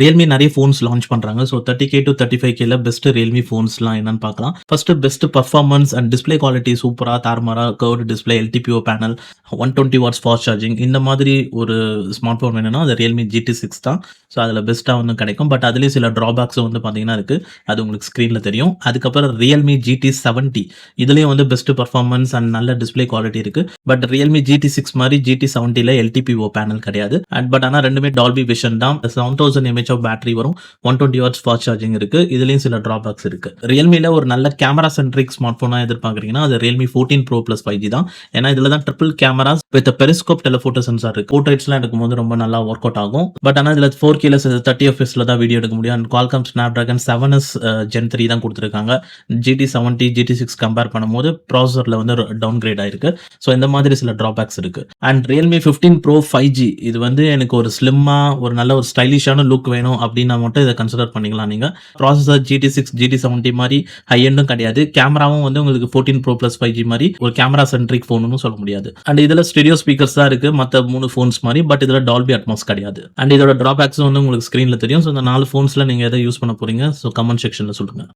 Realme நெறைய phones launch பண்றாங்க. So 30K to 35Kல பெஸ்ட் Realme ஃபோன்ஸ்லாம் என்னன்னு பார்க்கலாம். First best performance and display quality சூப்பரா தாறுமாறா curved display, LTPO panel, 120 watts fast charging இந்த மாதிரி ஒரு ஸ்மார்ட் ஃபோன் வேணும்னா அது Realme GT6 தான். ஸோ அதில பெஸ்ட்டா வந்து கிடைக்கும். பட் அதிலேயும் சில ட்ராபேக்ஸும் வந்து பார்த்தீங்கன்னா இருக்கு. அது உங்களுக்கு ஸ்க்ரீன்ல தெரியும். அதுக்கப்புறம் Realme GT70 இதுலயும் வந்து பெஸ்ட் பெர்ஃபார்மன்ஸ் அண்ட் நல்ல டிஸ்ப்ளே குவாலிட்டி இருக்கு. பட் Realme GT6 மாரி GT70ல LTPO பேனல் கிடையாது. பட் ஆனா 2மே டால்பி விஷன் தான். 7000 mAh ஆஃப் பேட்டரி வரும். 120 வாட்ஸ் ஃபாஸ்ட் சார்ஜிங் இருக்கு. இதுலயும் சில டிராபேக்ஸ் இருக்கு. Realmeல ஒரு நல்ல கேமரா சென்ட்ரிக் ஸ்மார்ட் ஃபோனா எதிர்பார்க்குறீங்கன்னா, அது Realme 14 Pro Plus 5G தான். ஏன்னா இதுல தான் triple cameras with periscope telephoto sensor இருக்கு. போர்ட்ரைட்ஸ்லாம் எடுக்கும்போது ரொம்ப நல்லா ஒர்க் அவுட் ஆகும். பட் ஆனா இதுல 4Kல 30 எஃப்பிஎஸ்ல தான் வீடியோ எடுக்க முடியும். And Qualcomm Snapdragon 7s Gen 3 தான் குடுத்திருக்காங்க. GT70, GT6 கம்பேர் பண்ணும்போது ப்ராசஸர்ல வந்து டவுன் கிரேட் ஆயிருக்கு. ஸோ இந்த மாதிரி சில டிராபேக்ஸ் இருக்கு. அண்ட் Realme 15 Pro 5G இது வந்து எனக்கு ஒரு ஸ்லிம்மா ஒரு நல்ல ஒரு ஸ்டைலிஷான லுக் வேணும் அப்டின்னா மட்டும் இத கன்சிடர் பண்ணிக்கலாம் நீங்க. ப்ராசஸர் GT6, GT70 மாரி ஹை எண்டும் கிடையாது. கேமராவும் வந்து உங்களுக்கு 14 Pro Plus 5G மாரி ஒரு கேமரா சென்ட்ரிக் ஃபோனுன்னு சொல்ல முடியாது. அண்ட் இதுல ஸ்டீரியோ ஸ்பீக்கர்ஸ் தான் இருக்கு. மத்த 3 ஃபோன்ஸ் மாரி. பட் இதுல டால்பி அட்மாஸ் கிடையாது. அண்ட் இதோட டிராபேக்ஸும் வந்து உங்களுக்கு ஸ்க்ரீன்ல தெரியும். ஸோ இந்த 4 ஃபோன்ஸ்ல நீங்க எத யூஸ் பண்ண போறீங்க? ஸோ கமெண்ட் செக்ஷன்ல சொல்லுங்க.